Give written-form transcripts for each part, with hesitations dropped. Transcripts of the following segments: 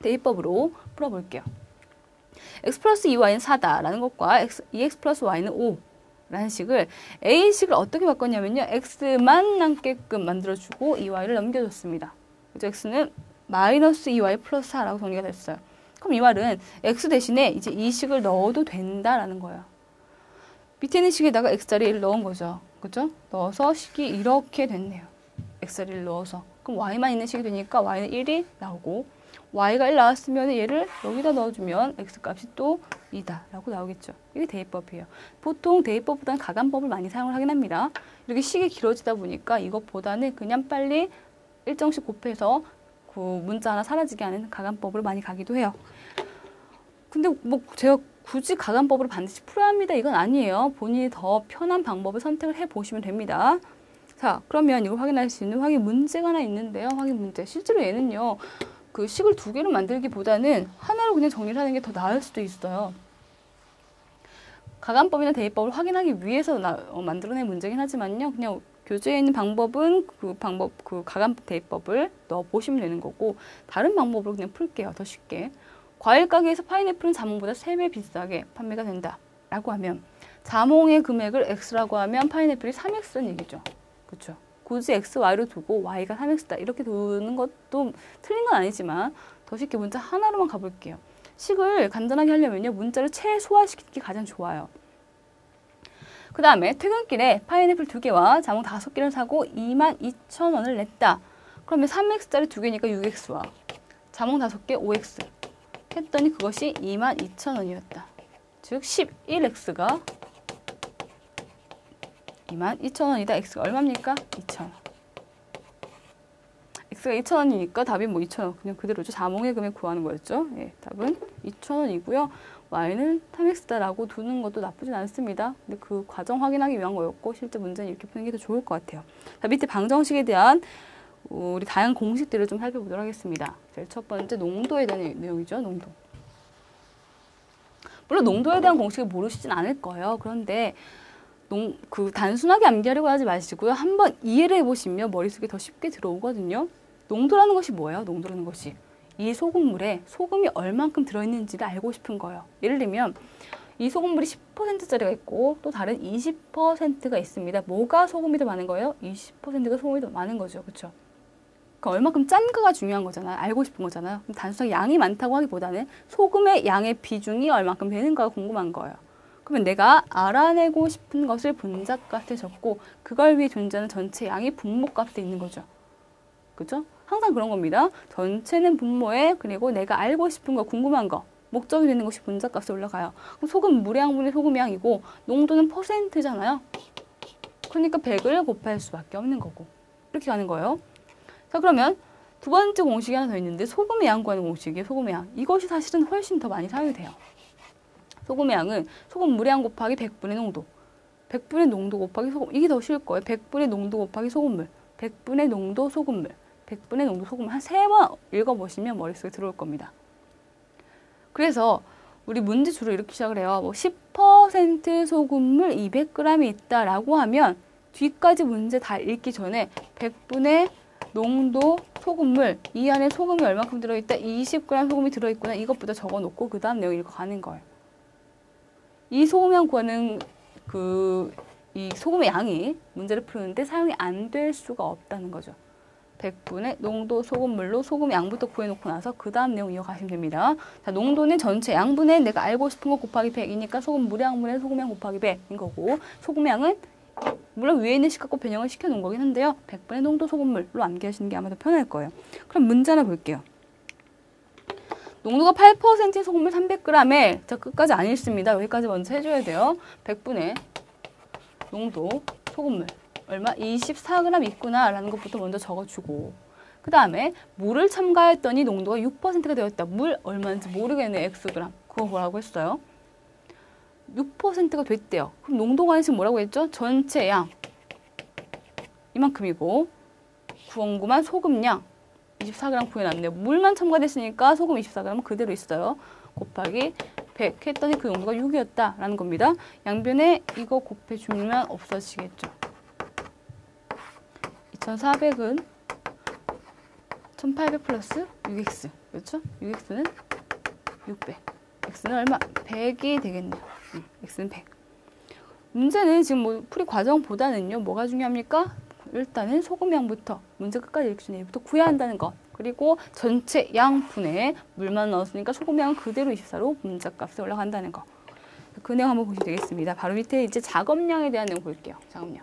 대입법으로 풀어볼게요. x 플러스 2y는 4다라는 것과 2x 플러스 y는 5라는 식을 a식을 어떻게 바꿨냐면요. x만 남게끔 만들어주고 2y를 넘겨줬습니다. 그래서 x는 마이너스 2y 플러스 4라고 정리가 됐어요. 그럼 이 말은 x 대신에 이제 이 식을 넣어도 된다라는 거예요. 밑에 있는 식에다가 x자리를 넣은 거죠. 그죠? 넣어서 식이 이렇게 됐네요. x자리를 넣어서. 그럼 y만 있는 식이 되니까 y는 1이 나오고 y가 1 나왔으면 얘를 여기다 넣어주면 x값이 또 2다 라고 나오겠죠. 이게 대입법이에요. 보통 대입법보다는 가감법을 많이 사용을 하긴 합니다. 이렇게 식이 길어지다 보니까 이것보다는 그냥 빨리 일정씩 곱해서 그 문자 하나 사라지게 하는 가감법으로 많이 가기도 해요. 근데 뭐 제가 굳이 가감법으로 반드시 풀어야 합니다. 이건 아니에요. 본인이 더 편한 방법을 선택을 해보시면 됩니다. 자, 그러면 이걸 확인할 수 있는 확인 문제가 하나 있는데요. 확인 문제. 실제로 얘는요. 그 식을 두 개로 만들기보다는 하나로 그냥 정리를 하는 게 더 나을 수도 있어요. 가감법이나 대입법을 확인하기 위해서 만들어낸 문제긴 하지만요. 그냥 교재에 있는 방법은 그 가감법 대입법을 넣어보시면 되는 거고 다른 방법으로 그냥 풀게요. 더 쉽게. 과일 가게에서 파인애플은 자몽보다 3배 비싸게 판매가 된다 라고 하면 자몽의 금액을 x라고 하면 파인애플이 3x라는 얘기죠. 그렇죠? 굳이 x, y로 두고 y가 3x다 이렇게 두는 것도 틀린 건 아니지만 더 쉽게 문자 하나로만 가볼게요. 식을 간단하게 하려면요. 문자를 최소화시키는 게 가장 좋아요. 그 다음에 퇴근길에 파인애플 2개와 자몽 5개를 사고 22,000원을 냈다. 그러면 3x짜리 2개니까 6x와 자몽 5개 5x 했더니 그것이 22,000원이었다. 즉 11x가 22,000원이다. x가 얼마입니까? 2,000원. x가 2,000원이니까 답이 뭐 2,000원. 그냥 그대로죠. 자몽의 금액 구하는 거였죠. 예, 답은 2,000원이고요. y는 3x다라고 두는 것도 나쁘진 않습니다. 근데 그 과정 확인하기 위한 거였고 실제 문제는 이렇게 푸는 게 더 좋을 것 같아요. 자, 밑에 방정식에 대한 우리 다양한 공식들을 좀 살펴보도록 하겠습니다. 제일 첫 번째 농도에 대한 내용이죠. 농도. 물론 농도에 대한 공식을 모르시진 않을 거예요. 그런데 단순하게 암기하려고 하지 마시고요. 한번 이해를 해보시면 머릿속에 더 쉽게 들어오거든요. 농도라는 것이 뭐예요? 농도라는 것이 이 소금물에 소금이 얼만큼 들어있는지를 알고 싶은 거예요. 예를 들면 이 소금물이 10%짜리가 있고 또 다른 20%가 있습니다. 뭐가 소금이 더 많은 거예요? 20%가 소금이 더 많은 거죠. 그렇죠? 그러니까 얼만큼 짠가가 중요한 거잖아요. 알고 싶은 거잖아요. 단순하게 양이 많다고 하기보다는 소금의 양의 비중이 얼만큼 되는가가 궁금한 거예요. 그러면 내가 알아내고 싶은 것을 분자값에 적고 그걸 위해 존재하는 전체 양이 분모값에 있는 거죠. 그죠? 항상 그런 겁니다. 전체는 분모에 그리고 내가 알고 싶은 거, 궁금한 거, 목적이 되는 것이 분자값에 올라가요. 그럼 소금 무량분의 소금량이고 농도는 퍼센트잖아요. 그러니까 100을 곱할 수밖에 없는 거고 이렇게 가는 거예요. 자, 그러면 두 번째 공식이 하나 더 있는데 소금의 양 구하는 공식이에요. 소금의 양. 이것이 사실은 훨씬 더 많이 사용이 돼요. 소금의 양은 소금 무량 곱하기 100분의 농도. 100분의 농도 곱하기 소금. 이게 더 쉬울 거예요. 100분의 농도 곱하기 소금물. 100분의 농도 소금물. 100분의 농도 소금물. 한 3번 읽어보시면 머릿속에 들어올 겁니다. 그래서 우리 문제 주로 이렇게 시작을 해요. 뭐 10% 소금물 200g이 있다라고 하면 뒤까지 문제 다 읽기 전에 100분의 농도 소금물, 이 안에 소금이 얼마큼 들어있다, 20g 소금이 들어있구나, 이것부터 적어놓고 그 다음 내용 읽어가는 거예요. 이 소금량 구하는 이 소금의 양이 문제를 푸는데 사용이 안 될 수가 없다는 거죠. 100분의 농도 소금물로 소금 양부터 구해놓고 나서 그 다음 내용 이어가시면 됩니다. 자, 농도는 전체 양분의 내가 알고 싶은 거 곱하기 100이니까 소금 무량분의 소금양 곱하기 100인 거고 소금양은 물론 위에 있는 식 갖고 변형을 시켜놓은 거긴 한데요. 100분의 농도 소금물로 암기하시는 게 아마 더 편할 거예요. 그럼 문제 하나 볼게요. 농도가 8%인 소금물 300g에 자, 끝까지 안 읽습니다. 여기까지 먼저 해줘야 돼요. 100분의 농도 소금물 얼마? 24g 있구나 라는 것부터 먼저 적어주고 그 다음에 물을 첨가했더니 농도가 6%가 되었다. 물 얼마인지 모르겠네. Xg. 그거 뭐라고 했어요? 6%가 됐대요. 그럼 농도 관식 뭐라고 했죠? 전체 양 이만큼이고 구원구만 소금량 24g 구해놨네요. 물만 첨가됐으니까 소금 24g 그대로 있어요. 곱하기 100 했더니 그 농도가 6이었다 라는 겁니다. 양변에 이거 곱해주면 없어지겠죠. 2400은 1800 플러스 6x. 그렇죠? 6x는 600. x는 얼마? 100이 되겠네요. x는 100. 문제는 지금 뭐 풀이 과정보다는요. 뭐가 중요합니까? 일단은 소금량부터 문제 끝까지 읽기 전에 얘부터 구해야 한다는 것. 그리고 전체 양분에 물만 넣었으니까 소금량은 그대로 24로 문자값이 올라간다는 거. 그 내용 한번 보시면 되겠습니다. 바로 밑에 이제 작업량에 대한 내용 볼게요. 작업량.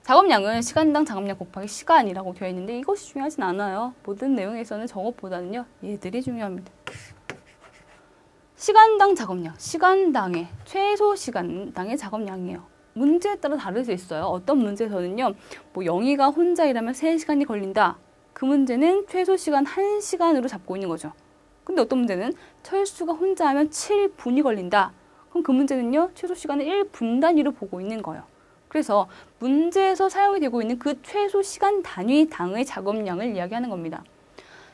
작업량은 시간당 작업량 곱하기 시간이라고 되어 있는데 이것이 중요하진 않아요. 모든 내용에서는 저것보다는요. 얘들이 중요합니다. 시간당 작업량, 시간당의 최소 시간당의 작업량이에요. 문제에 따라 다를 수 있어요. 어떤 문제에서는요. 뭐 영희가 혼자 일하면 3시간이 걸린다. 그 문제는 최소 시간 1시간으로 잡고 있는 거죠. 근데 어떤 문제는 철수가 혼자 하면 7분이 걸린다. 그럼 그 문제는요. 최소 시간을 1분 단위로 보고 있는 거예요. 그래서 문제에서 사용이 되고 있는 그 최소 시간 단위 당의 작업량을 이야기하는 겁니다.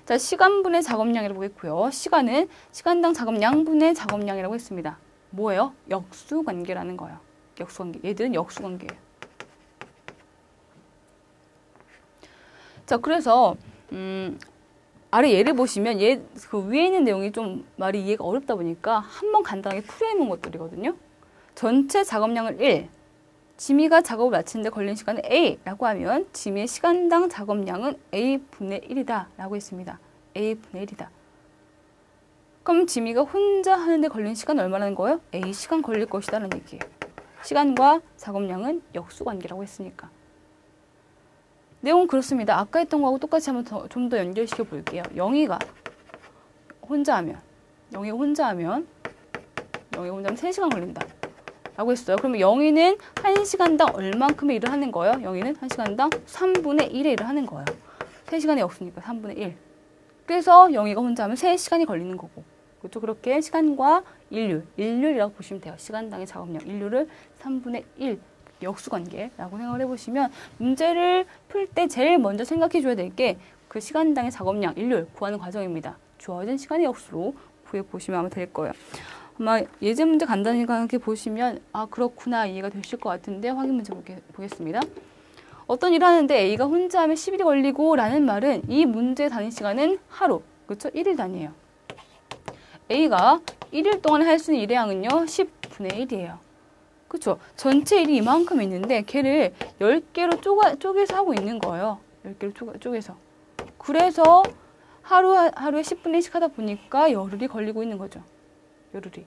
자, 시간분의 작업량이라고 했고요. 시간은 시간당 작업량분의 작업량이라고 했습니다. 뭐예요? 역수관계라는 거예요. 역수관계. 얘들은 역수관계예요. 자, 그래서 아래 예를 보시면 그 위에 있는 내용이 좀 말이 이해가 어렵다 보니까 한번 간단하게 풀이해놓은 것들이거든요. 전체 작업량을 1, 지미가 작업을 마치는데 걸린 시간은 A라고 하면 지미의 시간당 작업량은 A분의 1이다 라고 했습니다. A분의 1이다. 그럼 지미가 혼자 하는데 걸린 시간 얼마라는 거예요? A시간 걸릴 것이다 라는 얘기예요. 시간과 작업량은 역수관계라고 했으니까. 내용은 그렇습니다. 아까 했던 거하고 똑같이 한번 좀 더 연결시켜 볼게요. 영희가 혼자 하면 3시간 걸린다. 라고 했어요. 그러면 영희는 1시간당 얼만큼의 일을 하는 거예요? 영희는 1시간당 3분의 1의 일을 하는 거예요. 3시간이 없으니까 3분의 1. 그래서 영희가 혼자 하면 3시간이 걸리는 거고. 그렇죠? 그렇게 시간과 일률이라고 보시면 돼요. 시간당의 작업량, 일률을 3분의 1 역수관계라고 생각을 해보시면 문제를 풀 때 제일 먼저 생각해 줘야 될 게 그 시간당의 작업량, 일률 구하는 과정입니다. 주어진 시간의 역수로 구해보시면 아마 될 거예요. 아마 예제 문제 간단히 보시면 아 그렇구나 이해가 되실 것 같은데 확인 문제 보겠습니다. 어떤 일을 하는데 A가 혼자 하면 10일이 걸리고 라는 말은 이 문제의 단위 시간은 하루, 그렇죠? 1일 단위예요. A가 1일 동안 할 수 있는 일의 양은요 10분의 1이에요. 그렇죠? 전체 일이 이만큼 있는데 걔를 10개로 쪼개서 하고 있는 거예요. 10개로 쪼개서. 그래서 하루에 10분의 1씩 하다 보니까 열흘이 걸리고 있는 거죠. 열흘이.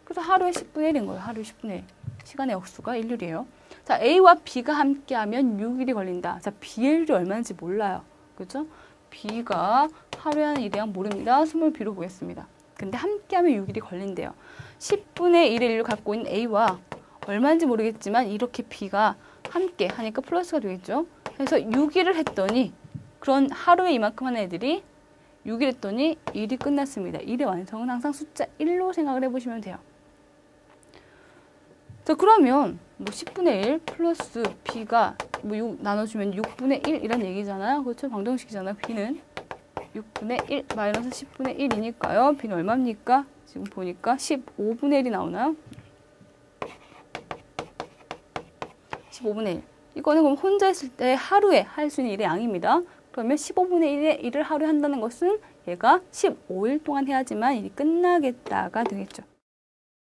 그래서 하루에 10분의 1인 거예요. 하루에 10분의 1. 시간의 역수가 일률이에요. 자, A와 B가 함께하면 6일이 걸린다. 자, B의 일이 얼마인지 몰라요. 그죠? B가 하루에 하는 일의 양 모릅니다. 스몰 B로 보겠습니다. 근데 함께하면 6일이 걸린대요. 10분의 1의 일을 갖고 있는 A와 얼마인지 모르겠지만 이렇게 B가 함께 하니까 플러스가 되겠죠. 그래서 6일을 했더니 그런 하루에 이만큼 하는 애들이 6일 했더니 일이 끝났습니다. 일의 완성은 항상 숫자 1로 생각을 해보시면 돼요. 자, 그러면 뭐 10분의 1 플러스 B가 뭐 6 나눠주면 6분의 1 이란 얘기잖아요. 그렇죠? 방정식이잖아요. B는 6분의 1 마이너스 10분의 1이니까요. B는 얼마입니까? 지금 보니까 15분의 1이 나오나요? 15분의 1. 이거는 그럼 혼자 했을 때 하루에 할 수 있는 일의 양입니다. 그러면 15분의 1의 일을 하루에 한다는 것은 얘가 15일 동안 해야지만 일이 끝나겠다가 되겠죠.